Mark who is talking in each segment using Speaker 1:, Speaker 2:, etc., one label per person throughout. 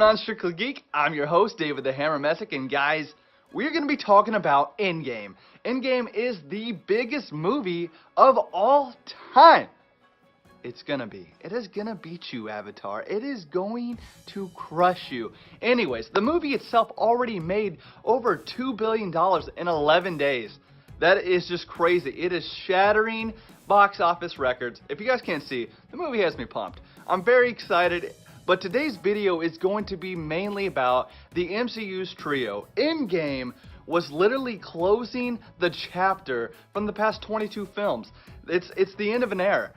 Speaker 1: on Strictly Geek? I'm your host, David the Hammer Messick, and guys, we're going to be talking about Endgame. Endgame is the biggest movie of all time. It is gonna beat you, Avatar. It is going to crush you. Anyways, the movie itself already made over $2 billion in 11 days. That is just crazy. It is shattering box office records. If you guys can't see, the movie has me pumped. I'm very excited, but today's video is going to be mainly about the MCU's trio. Endgame was literally closing the chapter from the past 22 films. It's the end of an era.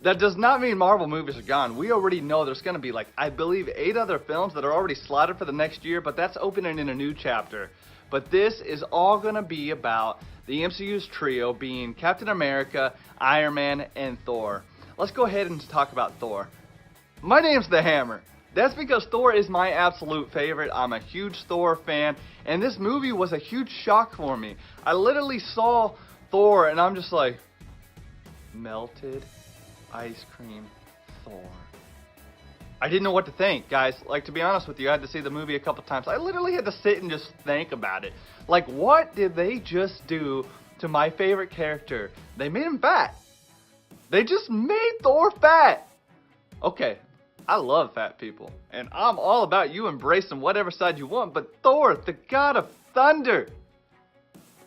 Speaker 1: That does not mean Marvel movies are gone. We already know there's going to be, I believe, 8 other films that are already slotted for the next year, but that's opening in a new chapter. But this is all going to be about the MCU's trio being Captain America, Iron Man, and Thor. Let's go ahead and talk about Thor. My name's The Hammer. That's because Thor is my absolute favorite. I'm a huge Thor fan, and this movie was a huge shock for me. I literally saw Thor, and I'm just like, melted ice cream Thor. I didn't know what to think, guys. To be honest with you, I had to see the movie a couple times. I literally had to sit and just think about it. What did they just do to my favorite character? They made him fat. They just made Thor fat. Okay, I love fat people, and I'm all about you embracing whatever side you want, but Thor, the god of thunder,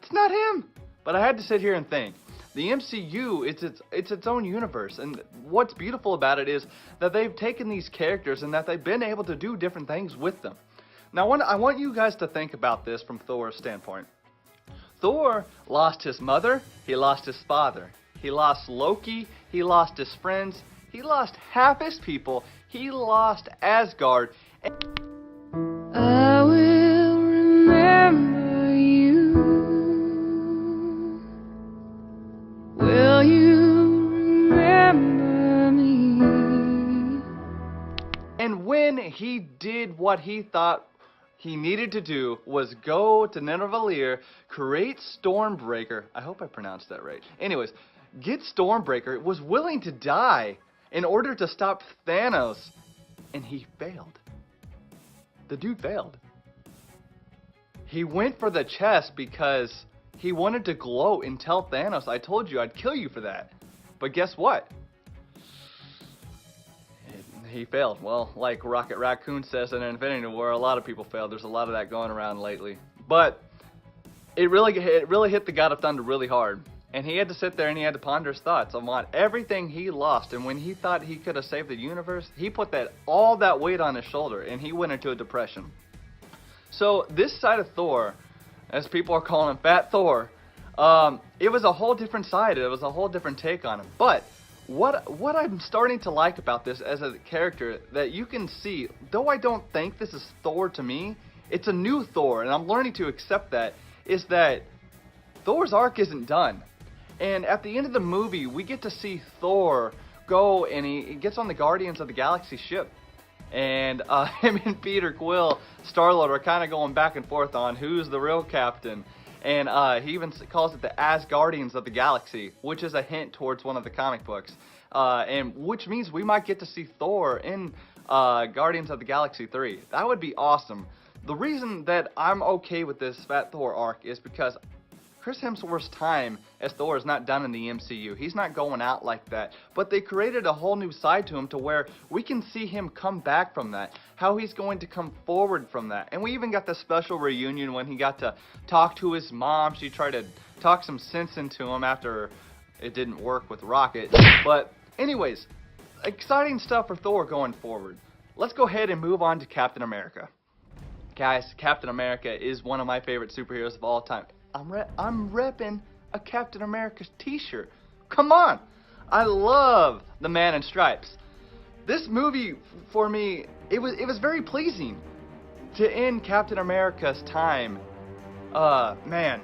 Speaker 1: it's not him. But I had to sit here and think. The MCU, it's its own universe, and what's beautiful about it is that they've taken these characters and that they've been able to do different things with them. Now, I want you guys to think about this from Thor's standpoint. Thor lost his mother, he lost his father, he lost Loki, he lost his friends, he lost half his people, he lost Asgard.
Speaker 2: I will remember you. Will you remember me?
Speaker 1: And when he did what he thought he needed to do was go to Nidavellir, create Stormbreaker. I hope I pronounced that right. Anyways, get Stormbreaker, was willing to die in order to stop Thanos, and he failed. The dude failed. He went for the chest because he wanted to gloat and tell Thanos, I told you I'd kill you for that. But guess what? He failed. Well, like Rocket Raccoon says in Infinity War, a lot of people failed. There's a lot of that going around lately. But it really hit the God of Thunder really hard. And he had to sit there and he had to ponder his thoughts on everything he lost. And when he thought he could have saved the universe, he put all that weight on his shoulder and he went into a depression. So this side of Thor, as people are calling him Fat Thor, it was a whole different side. It was a whole different take on him. But what I'm starting to like about this as a character, that you can see, though I don't think this is Thor to me, it's a new Thor, and I'm learning to accept that, is that Thor's arc isn't done. And at the end of the movie, we get to see Thor go, and he gets on the Guardians of the Galaxy ship. And him and Peter Quill, Star-Lord, are kind of going back and forth on who's the real captain. And he even calls it the Asgardians of the Galaxy, which is a hint towards one of the comic books. And which means we might get to see Thor in Guardians of the Galaxy 3. That would be awesome. The reason that I'm okay with this Fat Thor arc is because Chris Hemsworth's time as Thor is not done in the MCU. He's not going out like that. But they created a whole new side to him to where we can see him come back from that. How he's going to come forward from that. And we even got the special reunion when he got to talk to his mom. She tried to talk some sense into him after it didn't work with Rocket. But anyways, exciting stuff for Thor going forward. Let's go ahead and move on to Captain America. Guys, Captain America is one of my favorite superheroes of all time. I'm repping a Captain America t-shirt. Come on. I love the Man in Stripes. This movie, for me, it was very pleasing to end Captain America's time. Man,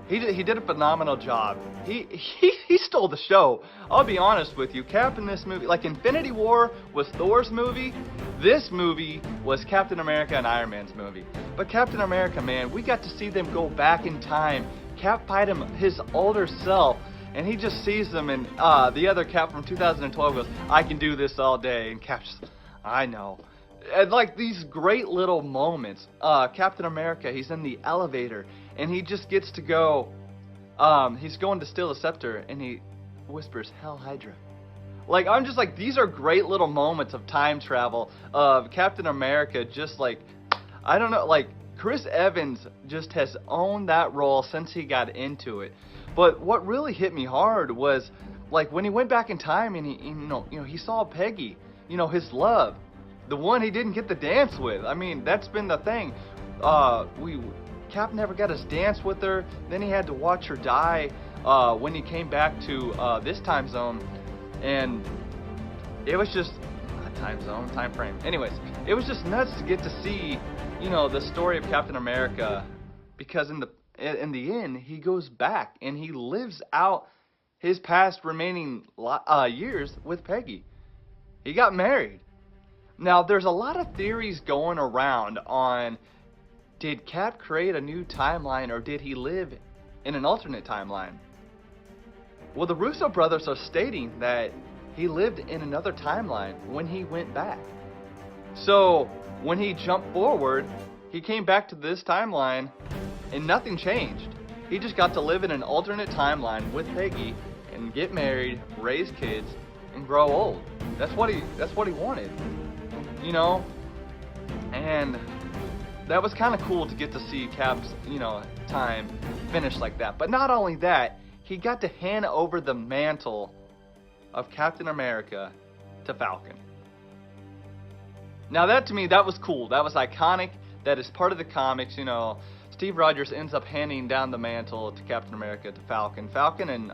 Speaker 1: he did a phenomenal job. He stole the show. I'll be honest with you. Cap in this movie, like Infinity War was Thor's movie, this movie was Captain America and Iron Man's movie. But Captain America, man, we got to see them go back in time. Cap fight his older self, and he just sees them, and the other Cap from 2012 goes, I can do this all day. And Cap's, I know. And like these great little moments. Captain America, he's in the elevator and he just gets to go. He's going to steal the scepter and he whispers, "Hell Hydra." Like, I'm just like, these are great little moments of time travel of Captain America. Just like, I don't know, like Chris Evans just has owned that role since he got into it. But what really hit me hard was like when he went back in time and he saw Peggy, his love. The one he didn't get to dance with. I mean, that's been the thing. Cap never got his dance with her. Then he had to watch her die when he came back to this time zone. And it was just, not time zone, time frame. Anyways, it was just nuts to get to see, the story of Captain America. Because in the end, he goes back and he lives out his past remaining years with Peggy. He got married. Now, there's a lot of theories going around on, did Cap create a new timeline or did he live in an alternate timeline? Well, the Russo brothers are stating that he lived in another timeline when he went back. So, when he jumped forward, he came back to this timeline and nothing changed. He just got to live in an alternate timeline with Peggy and get married, raise kids, and grow old. That's what he wanted. And that was kind of cool to get to see Cap's, time finish like that. But not only that, he got to hand over the mantle of Captain America to Falcon. Now that to me, that was cool. That was iconic. That is part of the comics, Steve Rogers ends up handing down the mantle to Captain America to Falcon. Falcon and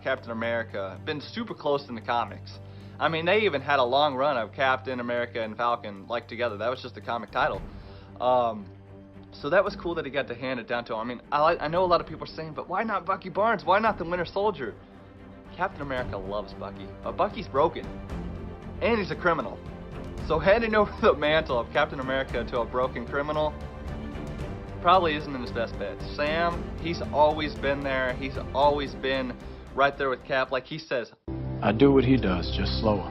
Speaker 1: Captain America have been super close in the comics. I mean, they even had a long run of Captain America and Falcon together. That was just the comic title. So that was cool that he got to hand it down to him. I mean, I know a lot of people are saying, but why not Bucky Barnes? Why not the Winter Soldier? Captain America loves Bucky. But Bucky's broken. And he's a criminal. So handing over the mantle of Captain America to a broken criminal probably isn't his best bet. Sam, he's always been there. He's always been right there with Cap. Like he says,
Speaker 3: I do what he does, just slower.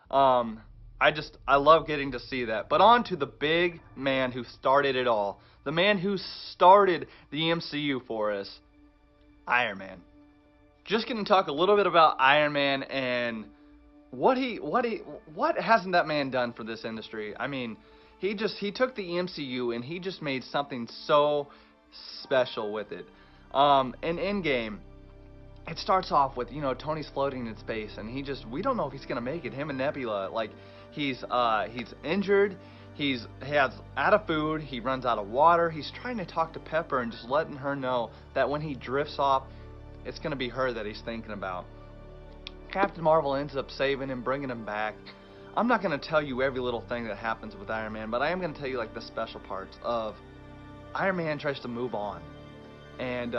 Speaker 1: I love getting to see that. But on to the big man who started it all. The man who started the MCU for us. Iron Man. Just going to talk a little bit about Iron Man and what hasn't that man done for this industry? I mean, he took the MCU and he just made something so special with it. In Endgame, it starts off with, Tony's floating in space and we don't know if he's going to make it. Him and Nebula, like, he's injured, he's out of food, he runs out of water, he's trying to talk to Pepper and just letting her know that when he drifts off, it's going to be her that he's thinking about. Captain Marvel ends up saving him, bringing him back. I'm not going to tell you every little thing that happens with Iron Man, but I am going to tell you, like, the special parts of Iron Man tries to move on. And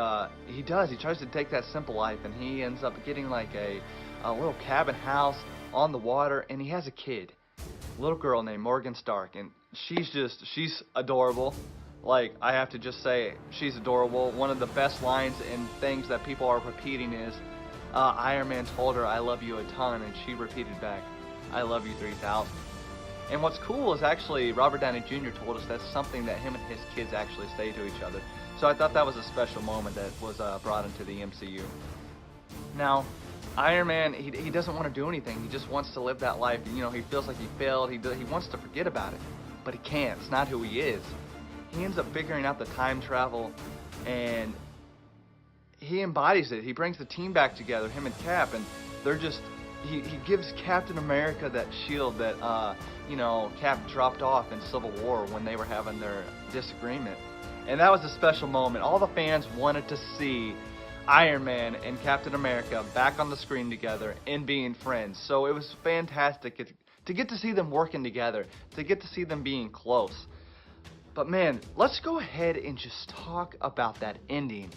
Speaker 1: he does. He tries to take that simple life, and he ends up getting, like, a little cabin house on the water, and he has a kid, a little girl named Morgan Stark, and she's adorable. Like, I have to just say, she's adorable. One of the best lines and things that people are repeating is, Iron Man told her, "I love you a ton," and she repeated back, "I love you 3,000. And what's cool is actually Robert Downey Jr. told us that's something that him and his kids actually say to each other. So I thought that was a special moment that was brought into the MCU. Now, Iron Man, he doesn't want to do anything. He just wants to live that life. He feels like he failed. He wants to forget about it, but he can't. It's not who he is. He ends up figuring out the time travel, and he embodies it. He brings the team back together, him and Cap, and they're just... He gives Captain America that shield that, Cap dropped off in Civil War when they were having their disagreement. And that was a special moment. All the fans wanted to see Iron Man and Captain America back on the screen together and being friends. So it was fantastic to get to see them working together, to get to see them being close. But man, let's go ahead and just talk about that ending.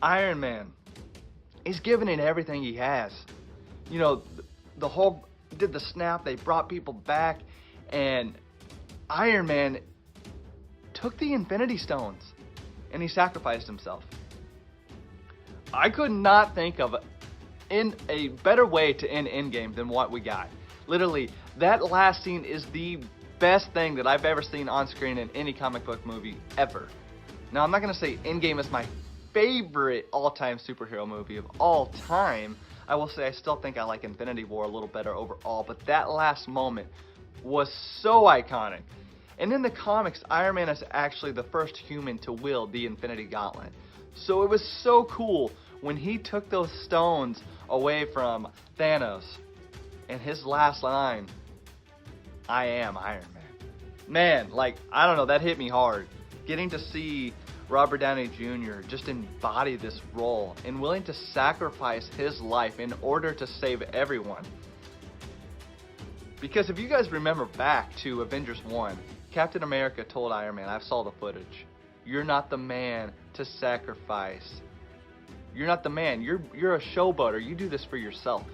Speaker 1: Iron Man, he's giving it everything he has. The whole did the snap, they brought people back, and Iron Man took the Infinity Stones and he sacrificed himself. I could not think of a better way to end Endgame than what we got. Literally, that last scene is the best thing that I've ever seen on screen in any comic book movie ever. Now, I'm not going to say Endgame is my favorite all-time superhero movie of all time. I will say I still think I like Infinity War a little better overall, but that last moment was so iconic. And in the comics, Iron Man is actually the first human to wield the Infinity Gauntlet. So it was so cool when he took those stones away from Thanos, and his last line, "I am Iron Man." Man, like, I don't know, that hit me hard. Getting to see Robert Downey Jr. just embody this role and willing to sacrifice his life in order to save everyone. Because if you guys remember back to Avengers 1, Captain America told Iron Man, I saw the footage, "You're not the man to sacrifice. You're not the man. You're a showboater. You do this for yourself."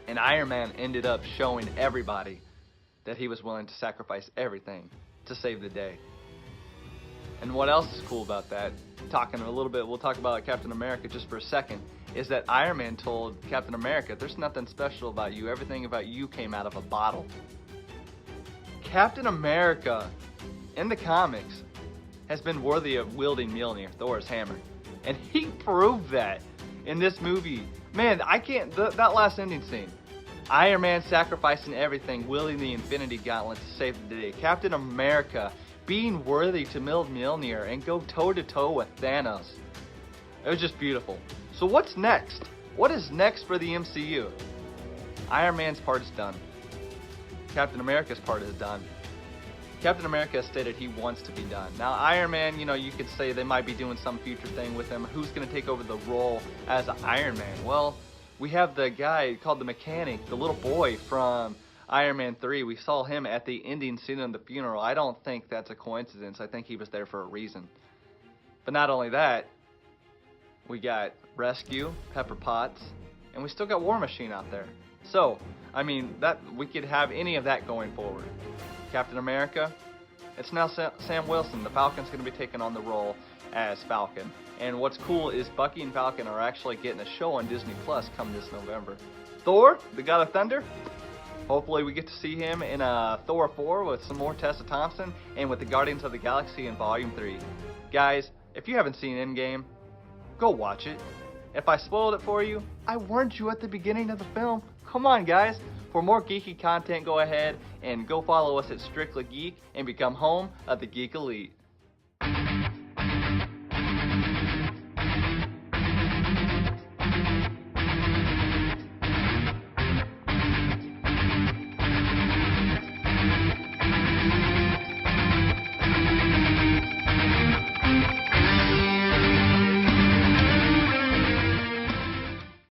Speaker 1: And Iron Man ended up showing everybody that he was willing to sacrifice everything to save the day. And what else is cool about that, talking a little bit, we'll talk about Captain America just for a second, is that Iron Man told Captain America, "There's nothing special about you. Everything about you came out of a bottle." Captain America, in the comics, has been worthy of wielding Mjolnir, Thor's hammer. And he proved that in this movie. Man, I can't, that last ending scene. Iron Man sacrificing everything, wielding the Infinity Gauntlet to save the day. Captain America being worthy to wield Mjolnir and go toe-to-toe with Thanos. It was just beautiful. So what's next? What is next for the MCU? Iron Man's part is done. Captain America's part is done. Captain America stated he wants to be done. Now, Iron Man, you know, you could say they might be doing some future thing with him. Who's going to take over the role as Iron Man? Well, we have the guy called the mechanic, the little boy from Iron Man 3. We saw him at the ending scene of the funeral. I don't think that's a coincidence. I think he was there for a reason. But not only that, we got Rescue, Pepper Potts, and we still got War Machine out there. So, I mean, that we could have any of that going forward. Captain America, it's now Sam Wilson. The Falcon's going to be taking on the role as Falcon. And what's cool is Bucky and Falcon are actually getting a show on Disney Plus come this November. Thor, the God of Thunder, hopefully we get to see him in Thor 4 with some more Tessa Thompson and with the Guardians of the Galaxy in Volume 3. Guys, if you haven't seen Endgame, go watch it. If I spoiled it for you, I warned you at the beginning of the film. Come on, guys. For more geeky content, go ahead and go follow us at Strictly Geek and become home of the Geek Elite.